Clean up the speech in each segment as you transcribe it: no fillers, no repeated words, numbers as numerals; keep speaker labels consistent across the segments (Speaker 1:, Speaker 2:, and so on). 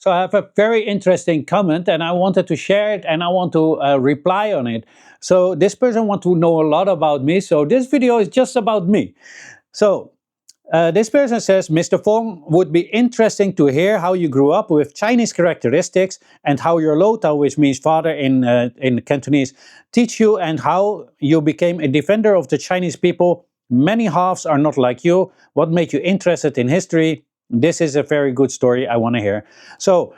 Speaker 1: So I have a very interesting comment and I wanted to share it and I want to reply on it. So this person wants to know a lot about me. So this video is just about me. So this person says, Mr. Fong, would be interesting to hear how you grew up with Chinese characteristics and how your Lotao, which means father in Cantonese, teach you and how you became a defender of the Chinese people. Many halves are not like you. What made you interested in history? This is a very good story I want to hear. So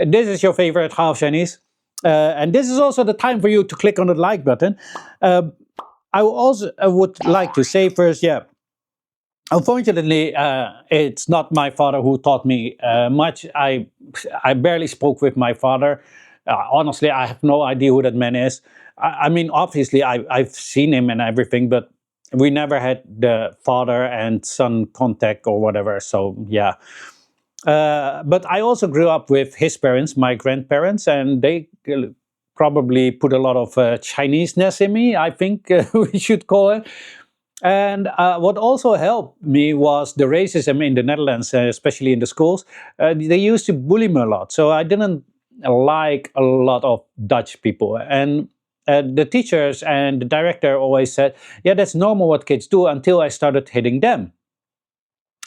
Speaker 1: this is your favorite half Chinese. And this is also the time for you to click on the like button. I also would like to say first, yeah, unfortunately, it's not my father who taught me much. I barely spoke with my father. Honestly, I have no idea who that man is. I mean, obviously, I've seen him and everything, but we never had the father and son contact or whatever. So, yeah. But I also grew up with his parents, my grandparents, and they probably put a lot of Chineseness in me, I think we should call it. And what also helped me was the racism in the Netherlands, especially in the schools. They used to bully me a lot, so I didn't like a lot of Dutch people. And the teachers and the director always said, yeah, that's normal what kids do, until I started hitting them.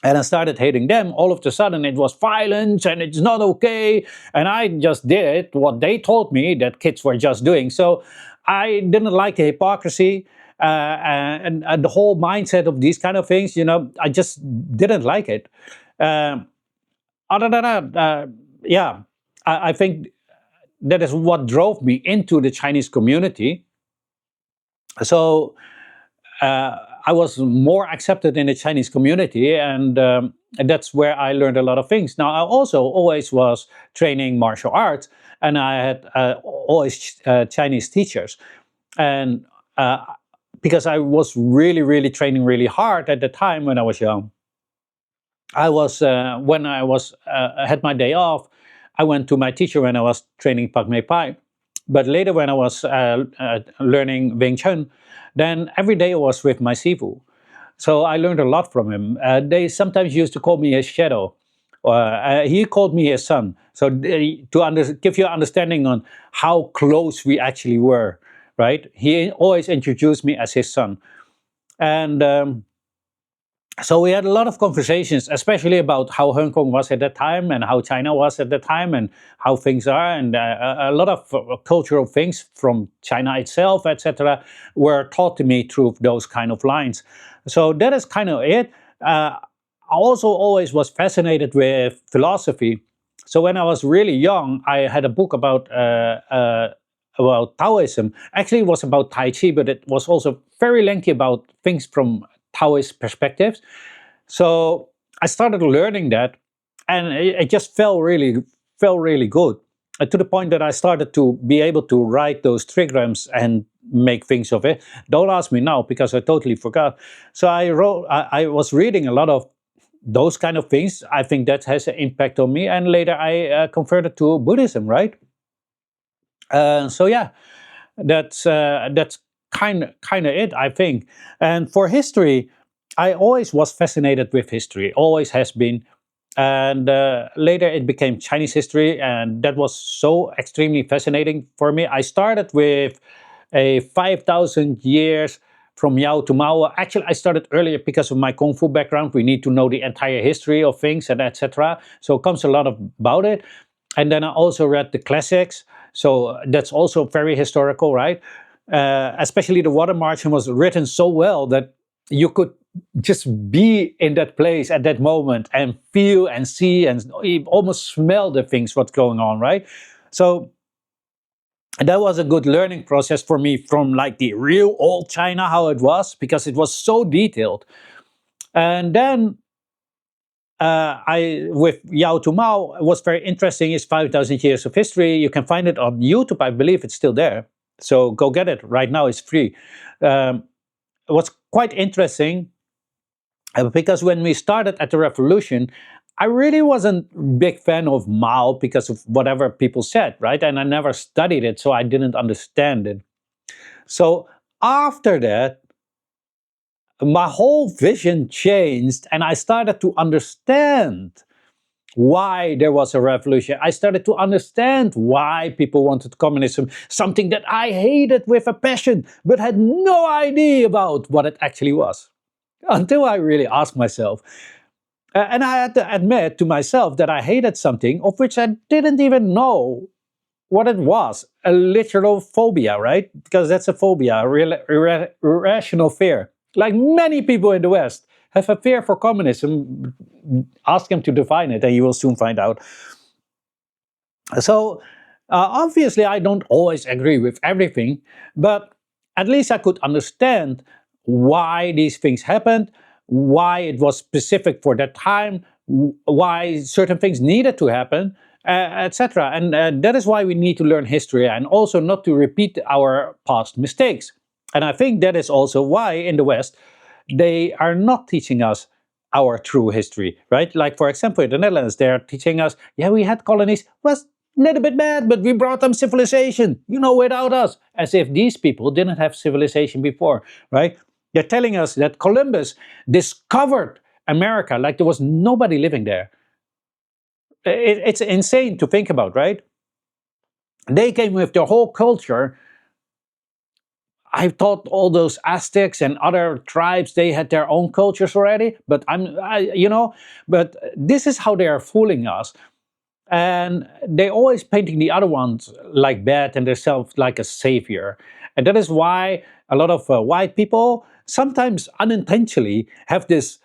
Speaker 1: And I started hating them. All of a sudden, it was violence and it's not okay. And I just did what they told me that kids were just doing. So I didn't like the hypocrisy and the whole mindset of these kind of things. You know, I just didn't like it. Um Other than that, yeah, I think that is what drove me into the Chinese community. So I was more accepted in the Chinese community, and that's where I learned a lot of things. Now, I also always was training martial arts, and I had always Chinese teachers, and because I was really, really training really hard at the time when I was young. I was when I was had my day off, I went to my teacher when I was training Pak Mei Pai. But later, when I was learning Wing Chun, then every day I was with my sifu. So I learned a lot from him. They sometimes used to call me his shadow. He called me his son. So give you an understanding on how close we actually were, right? He always introduced me as his son. And so we had a lot of conversations, especially about how Hong Kong was at that time and how China was at that time and how things are, and a lot of cultural things from China itself, etc., were taught to me through those kind of lines. So that is kind of it. I also always was fascinated with philosophy. So when I was really young, I had a book about Taoism. Actually, it was about Tai Chi, but it was also very lengthy about things from Taoist perspectives. So I started learning that, and it just felt really good. To the point that I started to be able to write those trigrams and make things of it. Don't ask me now because I totally forgot. So I was reading a lot of those kind of things. I think that has an impact on me. And later I converted to Buddhism, right? So yeah, that's kind of it, I think. And for history, I always was fascinated with history, always has been. And later it became Chinese history, and that was so extremely fascinating for me. I started with a 5,000 years from Yao to Mao. Actually, I started earlier because of my Kung Fu background. We need to know the entire history of things and etc. So it comes a lot about it. And then I also read the classics. So that's also very historical, right? Especially the Water Margin was written so well that you could just be in that place at that moment and feel and see and almost smell the things what's going on, right? So that was a good learning process for me from like the real old China, how it was, because it was so detailed. And then I with Yao to Mao, what's very interesting is 5,000 years of history. You can find it on YouTube. I believe it's still there. So go get it right now. It's free. What's quite interesting, because when we started at the revolution, I really wasn't a big fan of Mao because of whatever people said, right? And I never studied it, so I didn't understand it. So after that, my whole vision changed and I started to understand why there was a revolution. I started to understand why people wanted communism, something that I hated with a passion, but had no idea about what it actually was. Until I really asked myself. And I had to admit to myself that I hated something of which I didn't even know what it was, a literal phobia, right? Because that's a phobia, a irrational fear. Like many people in the West have a fear for communism. Ask them to define it, and you will soon find out. So, obviously, I don't always agree with everything, but at least I could understand why these things happened, why it was specific for that time, why certain things needed to happen, etc. And that is why we need to learn history and also not to repeat our past mistakes. And I think that is also why in the West they are not teaching us our true history, right? Like, for example, in the Netherlands, they're teaching us, yeah, we had colonies, was a little bit bad, but we brought them civilization, without us, as if these people didn't have civilization before, right? They're telling us that Columbus discovered America like there was nobody living there. It's insane to think about, right? They came with their whole culture. I thought all those Aztecs and other tribes, they had their own cultures already, but but this is how they are fooling us. And they always painting the other ones like bad and themselves like a savior. And that is why a lot of white people sometimes unintentionally have this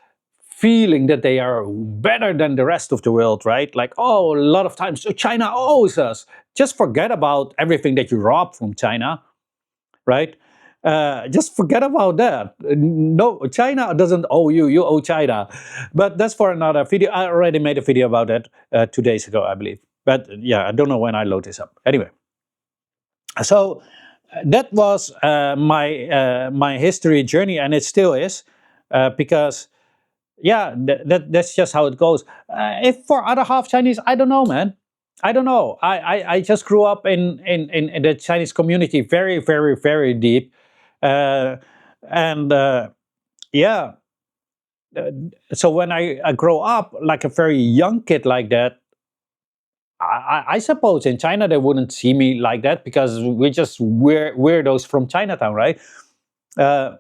Speaker 1: feeling that they are better than the rest of the world, right? Like, oh, a lot of times China owes us. Just forget about everything that you rob from China, right? Just forget about that. No, China doesn't owe you, you owe China. But that's for another video. I already made a video about that 2 days ago, I believe. But yeah, I don't know when I load this up. Anyway, so that was my history journey, and it still is, because yeah, that's just how it goes. If for other half Chinese, I don't know, man. I don't know. I just grew up in the Chinese community very, very, very deep. Uh, and yeah, uh, so when I grow up like a very young kid like that, I suppose in China they wouldn't see me like that because we're just weirdos from Chinatown, right? Uh,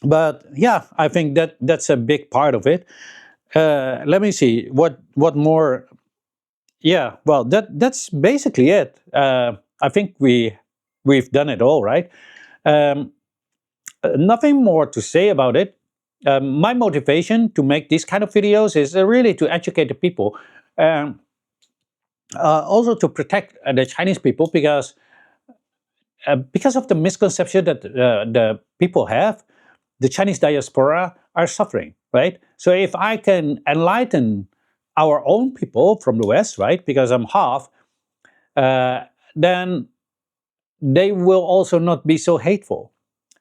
Speaker 1: but yeah, I think that's a big part of it. Let me see what more. Yeah, well, that's basically it. I think we've done it all, right? Um, Nothing more to say about it. My motivation to make these kind of videos is really to educate the people, um, also to protect the Chinese people because of the misconception that the people have. The Chinese diaspora are suffering, right? So if I can enlighten our own people from the West, right? Because I'm half, uh, then they will also not be so hateful.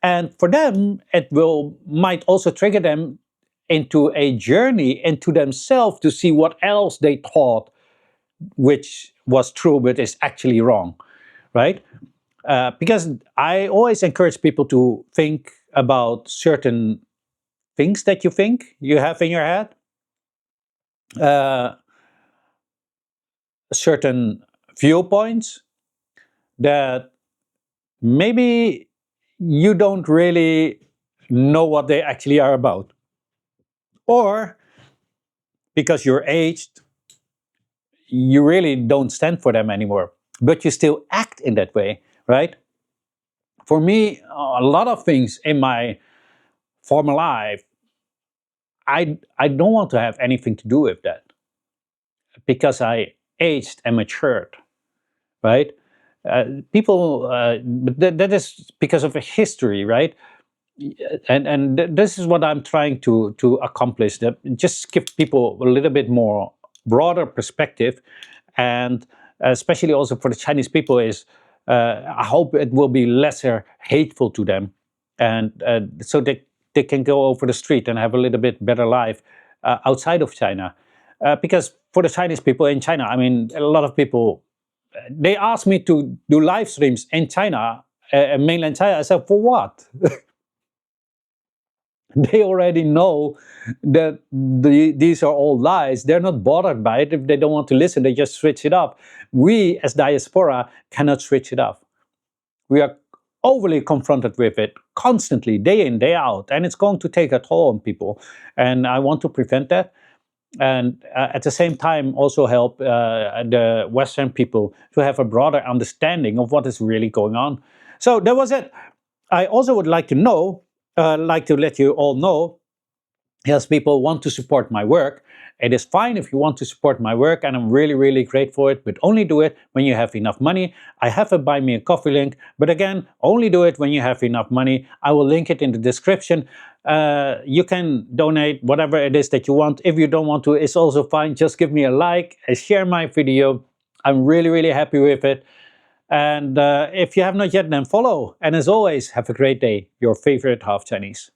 Speaker 1: And for them, it will might also trigger them into a journey into themselves to see what else they thought which was true but is actually wrong, right? Because I always encourage people to think about certain things that you think you have in your head, uh, certain viewpoints that maybe you don't really know what they actually are about. Or because you're aged, you really don't stand for them anymore, but you still act in that way, right? For me, a lot of things in my former life, I don't want to have anything to do with that because I aged and matured, right? But that is because of a history, right? And this is what I'm trying to accomplish. That just give people a little bit more broader perspective, and especially also for the Chinese people is I hope it will be lesser hateful to them, and so they can go over the street and have a little bit better life outside of China, because for the Chinese people in China, I mean, a lot of people they ask me to do live streams in China, mainland China. I said, for what? They already know that these are all lies. They're not bothered by it. If they don't want to listen, they just switch it off. We, as diaspora, cannot switch it off. We are overly confronted with it constantly, day in, day out, and it's going to take a toll on people. And I want to prevent that. And at the same time, also help the Western people to have a broader understanding of what is really going on. So that was it. I also would like to know, like to let you all know, yes, people want to support my work. It is fine if you want to support my work, and I'm really, really grateful for it, but only do it when you have enough money. I have a Buy Me a Coffee link, but again, only do it when you have enough money. I will link it in the description. You can donate whatever it is that you want. If you don't want to, it's also fine. Just give me a like and share my video. I'm really, really happy with it. And if you have not yet, then follow. And as always, have a great day. Your favorite half Chinese.